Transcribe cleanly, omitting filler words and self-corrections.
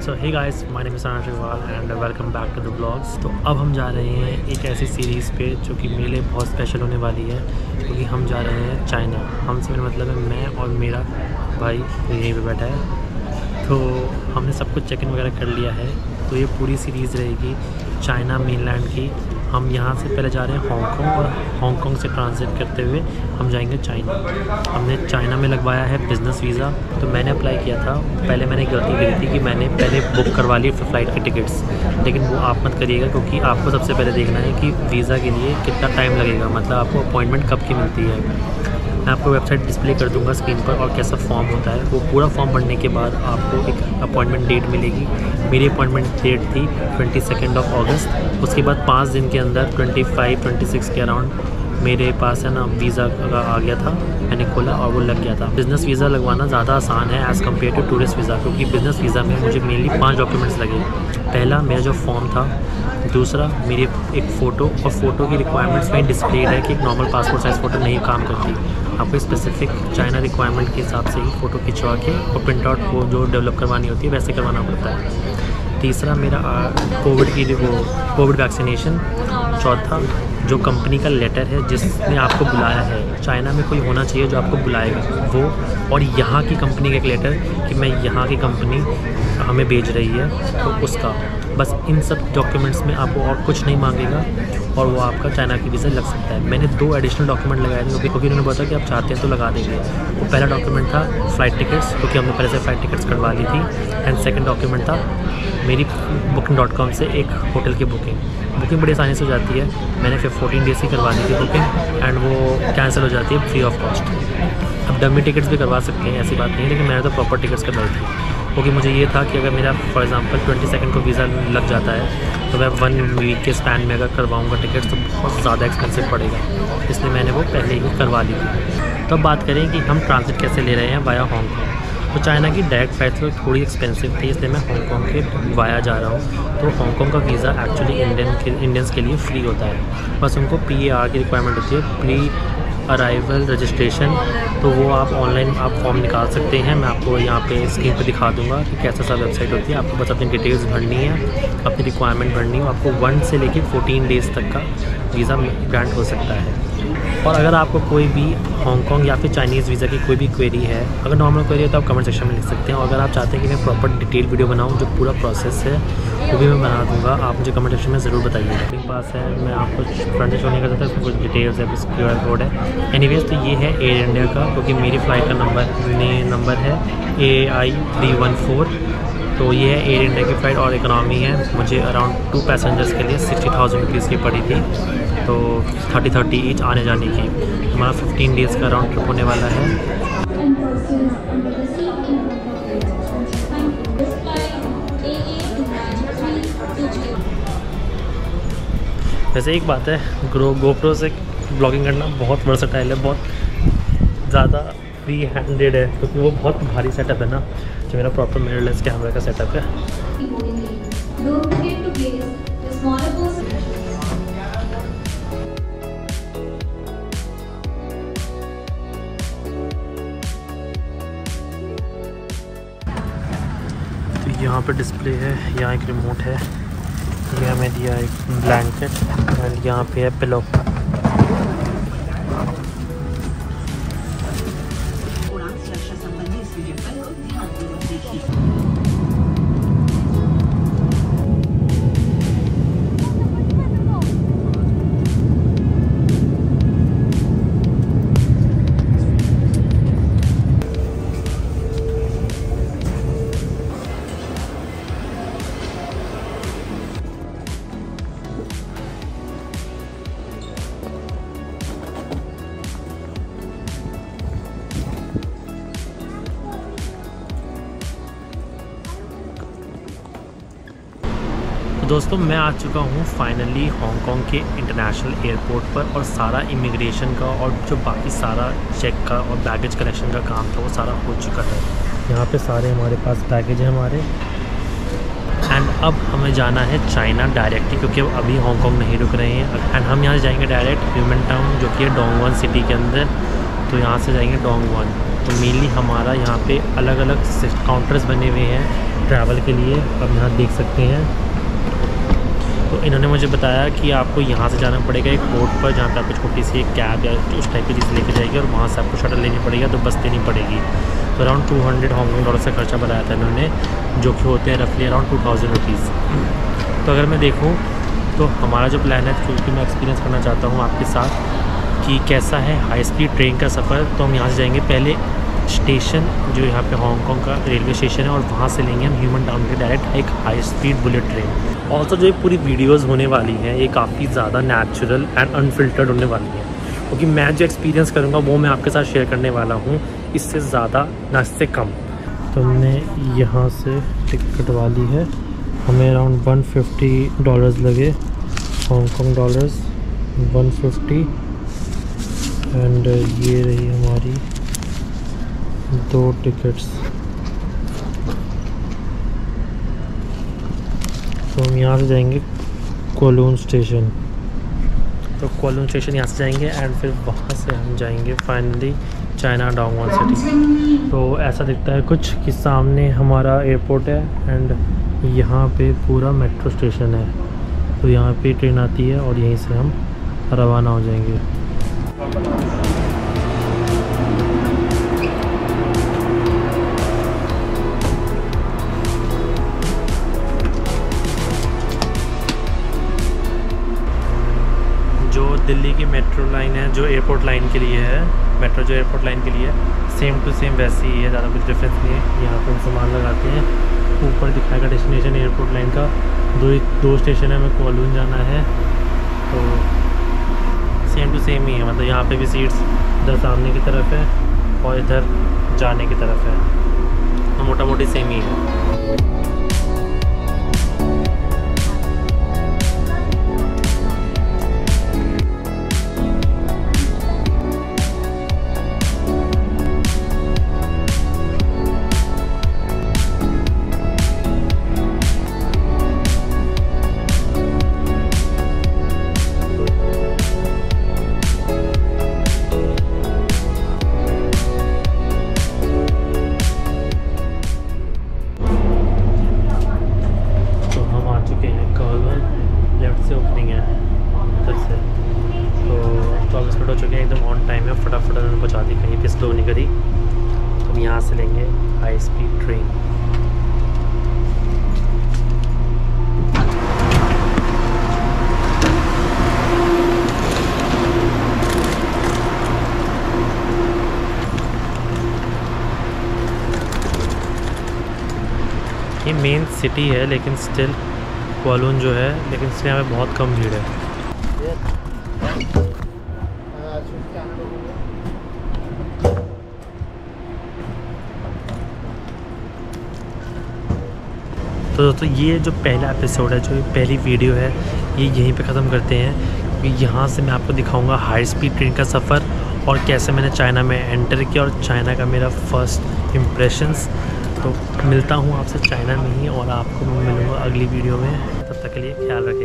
So hey guys, my name is Saransh Agrawal and welcome back to the vlogs. तो अब हम जा रहे हैं एक ऐसी सीरीज़ पे जो कि मेरे लिए बहुत स्पेशल होने वाली है, क्योंकि हम जा रहे हैं चाइना। हमसे मेरा मतलब है मैं और मेरा भाई यहीं पे बैठा है। तो हमने सब कुछ चेक इन वगैरह कर लिया है। तो ये पूरी सीरीज़ रहेगी चाइना मेनलैंड की। हम यहाँ से पहले जा रहे हैं हांगकांग और हांगकांग से ट्रांजिट करते हुए हम जाएंगे चाइना। हमने चाइना में लगवाया है बिज़नेस वीज़ा। तो मैंने अप्लाई किया था, पहले मैंने गलती करी थी कि मैंने पहले बुक करवा ली फ़्लाइट की टिकट्स, लेकिन वो आप मत करिएगा, क्योंकि आपको सबसे पहले देखना है कि वीज़ा के लिए कितना टाइम लगेगा, मतलब आपको अपॉइंटमेंट कब की मिलती है। मैं आपको वेबसाइट डिस्प्ले कर दूंगा स्क्रीन पर और कैसा फॉर्म होता है। वो पूरा फॉर्म भरने के बाद आपको एक अपॉइंटमेंट डेट मिलेगी। मेरी अपॉइंटमेंट डेट थी 22 अगस्त। उसके बाद 5 दिन के अंदर 25-26 के अराउंड मेरे पास है ना वीज़ा का आ गया था। मैंने खोला और वो लग गया था। बिज़नेस वीज़ा लगवाना ज़्यादा आसान है as compare to tourist visa, क्योंकि बिज़नेस वीज़ा में मुझे मेनली 5 डॉक्यूमेंट्स लगे। पहला मेरा जो फॉर्म था, दूसरा मेरी एक फ़ोटो, और फ़ोटो की रिक्वायरमेंट्स में डिस्प्लेड है कि एक नॉर्मल पासपोर्ट साइज़ फ़ोटो नहीं काम करती। आपको स्पेसिफिक चाइना रिक्वायरमेंट के हिसाब से ही फ़ोटो खिंचवा के और प्रिंट आउट को जो डेवलप करवानी होती है वैसे करवाना पड़ता है। तीसरा मेरा कोविड वैक्सीनेशन। चौथा जो कंपनी का लेटर है जिसने आपको बुलाया है, चाइना में कोई होना चाहिए जो आपको बुलाएगा वो, और यहाँ की कंपनी का एक लेटर कि मैं यहाँ की कंपनी हमें भेज रही है, तो उसका। बस इन सब डॉक्यूमेंट्स में आपको और कुछ नहीं मांगेगा और वो आपका चाइना की वीज़ा लग सकता है। मैंने 2 एडिशनल डॉक्यूमेंट लगाए थे, क्योंकि उन्होंने बोला कि आप चाहते हैं तो लगा देंगे। वो पहला डॉक्यूमेंट था फ़्लाइट टिकट्स, क्योंकि हमने पहले से फ़्लाइट टिकट्स करवा ली थी। एंड सेकंड डॉक्यूमेंट था मेरी booking.com से एक होटल की बुकिंग बड़ी आसानी से हो जाती है। मैंने फिर 14 डेज़ की करवा दी थी बुकिंग, एंड वो कैंसिल हो जाती है फ्री ऑफ कॉस्ट। अब डमी टिकट्स भी करवा सकते हैं, ऐसी बात नहीं है, लेकिन मैंने तो प्रॉपर टिकट्स करवाई थी, क्योंकि मुझे ये था कि अगर मेरा फॉर एग्जांपल 22 को वीज़ा लग जाता है तो मैं 1 वीक के स्पैन में अगर करवाऊँगा टिकट्स तो बहुत ज़्यादा एक्सपेंसिव पड़ेगा, इसलिए मैंने वो पहले ही करवा ली थी। तो अब बात करें कि हम ट्रांजिट कैसे ले रहे हैं वाया हांगकांग। तो चाइना की डायरेक्ट फ्लाइट्स तो थोड़ी एक्सपेंसिव थी, इसलिए मैं हांगकांग के वाया जा रहा हूँ। तो हांगकांग का वीज़ा एक्चुअली इंडियंस के लिए फ्री होता है, बस उनको PAR की रिक्वायरमेंट होती है, प्री अराइवल रजिस्ट्रेशन। तो वो आप ऑनलाइन आप फॉर्म निकाल सकते हैं। मैं आपको यहाँ पे स्क्रीन पे दिखा दूँगा कि कैसा सा वेबसाइट होती है। आपको बस अपनी डिटेल्स भरनी है, अपनी रिक्वायरमेंट भरनी है। आपको 1 से लेकर 14 डेज़ तक का वीज़ा ग्रांट हो सकता है। और अगर आपको कोई भी हांगकांग या फिर चाइनीज़ वीज़ा की कोई भी क्वेरी है, अगर नॉर्मल क्वेरी है तो आप कमेंट सेक्शन में लिख सकते हैं। और अगर आप चाहते हैं कि मैं प्रॉपर डिटेल वीडियो बनाऊँ जो पूरा प्रोसेस है, वो भी मैं बना दूँगा। आप मुझे कमेंट सेक्शन में ज़रूर बताइए। मेरे पास है, मैं आपको फ्रंट से शो नहीं करता था, इसमें कुछ डिटेल्स है, कुछ QR कोड है। एनीवेज, तो ये है एयर इंडिया का, क्योंकि मेरी फ़्लाइट का नंबर है AI 314। तो ये है एयर इंडिया की फ़्लाइट और इकनॉमी है। मुझे अराउंड 2 पैसेंजर्स के लिए 60,000 रुपीज़ की पड़ी थी, तो 30 ईच आने जाने की। हमारा 15 डेज़ का राउंड ट्रिप होने वाला है। वैसे एक बात है, GoPro से ब्लॉगिंग करना बहुत वर्सेटाइल है, बहुत ज़्यादा फ्री हैंडेड है, क्योंकि वो बहुत भारी सेटअप है ना, जो मेरा प्रॉपर मिररलेस कैमरा का सेटअप है। तो यहाँ पे डिस्प्ले है, यहाँ एक रिमोट है, ये हमें दिया एक ब्लैंकेट, एंड यहाँ पे है पिलो। तो दोस्तों, मैं आ चुका हूँ फाइनली हांगकांग के इंटरनेशनल एयरपोर्ट पर, और सारा इमिग्रेशन का और जो बाकी सारा चेक का और बैगेज कलेक्शन का काम था वो सारा हो चुका है। यहाँ पे सारे हमारे पास बैगेज हैं हमारे। एंड अब हमें जाना है चाइना डायरेक्टली, क्योंकि अब अभी हांगकांग नहीं रुक रहे हैं। एंड हम यहाँ से जाएंगे डायरेक्ट ह्यूमन टाउन, जो कि है डोंगवन सिटी के अंदर। तो यहाँ से जाएंगे डोंगवन। तो मेनली हमारा यहाँ पे अलग अलग काउंटर्स बने हुए हैं ट्रैवल के लिए, आप यहाँ देख सकते हैं। तो इन्होंने मुझे बताया कि आपको यहाँ से जाना पड़ेगा एक पोर्ट पर, जहाँ पे आपको छोटी सी एक कैब या उस टाइप की चीज़ लेके जाएगी और वहाँ से आपको शटल लेनी पड़ेगी, तो बस देनी पड़ेगी। तो अराउंड 200 हांगकांग डॉलर का खर्चा बताया था इन्होंने, जो कि होते हैं रफली अराउंड 2000 रुपीज़। तो अगर मैं देखूँ तो हमारा जो प्लान है, क्योंकि मैं एक्सपीरियंस करना चाहता हूँ आपके साथ कि कैसा है हाई स्पीड ट्रेन का सफ़र। तो हम यहाँ से जाएंगे पहले स्टेशन जो यहाँ पे हांगकांग का रेलवे स्टेशन है, और वहाँ से लेंगे हम ह्यूमन टाउन के डायरेक्ट एक high speed bullet train. Also जो ये पूरी वीडियोस होने वाली हैं ये काफ़ी ज़्यादा नेचुरल एंड अनफिल्टर्ड होने वाली है, क्योंकि मैं जो एक्सपीरियंस करूँगा वो मैं आपके साथ शेयर करने वाला हूँ, इससे ज़्यादा ना इससे कम। तो हमने यहाँ से टिकट कटवा ली है, हमें अराउंड $150 लगे, हांगकांग डॉलर्स 150। एंड ये रही हमारी 2 टिकट्स। तो हम यहाँ से जाएंगे कोलून स्टेशन, तो कोलून स्टेशन यहाँ से जाएंगे एंड फिर वहाँ से हम जाएंगे फाइनली चाइना डोंगवॉन सिटी। तो ऐसा दिखता है कुछ कि सामने हमारा एयरपोर्ट है एंड यहाँ पे पूरा मेट्रो स्टेशन है। तो यहाँ पे ट्रेन आती है और यहीं से हम रवाना हो जाएंगे। जो दिल्ली की मेट्रो लाइन है जो एयरपोर्ट लाइन के लिए है, मेट्रो जो एयरपोर्ट लाइन के लिए है, सेम टू सेम वैसी ही है, ज़्यादा कुछ डिफरेंस नहीं है। यहाँ पे हम सामान लगाते हैं, ऊपर दिखाएगा डेस्टिनेशन एयरपोर्ट लाइन का। दो स्टेशन है, हमें कोलून जाना है, तो सेम टू सेम ही है। मतलब यहाँ पे भी सीट्स इधर सामने की तरफ है और इधर जाने की तरफ है, तो मोटा मोटी सेम ही है। हो चुके हैं, एकदम ऑन टाइम है, फटाफट उन्होंने पहुँचा दी, कहीं पे स्लो नहीं करी। तो हम यहाँ से लेंगे हाई स्पीड ट्रेन। ये मेन सिटी है लेकिन स्टिल कोलून जो है, लेकिन इसमें यहाँ पे बहुत कम भीड़ है। तो दोस्तों ये जो पहला एपिसोड है, जो पहली वीडियो है, ये यहीं पे ख़त्म करते हैं, क्योंकि यहाँ से मैं आपको दिखाऊंगा हाई स्पीड ट्रेन का सफ़र और कैसे मैंने चाइना में एंटर किया और चाइना का मेरा फर्स्ट इम्प्रेशंस। तो मिलता हूँ आपसे चाइना में ही और आपको मैं मिलूँगा अगली वीडियो में। तब तक के लिए ख्याल रखिए।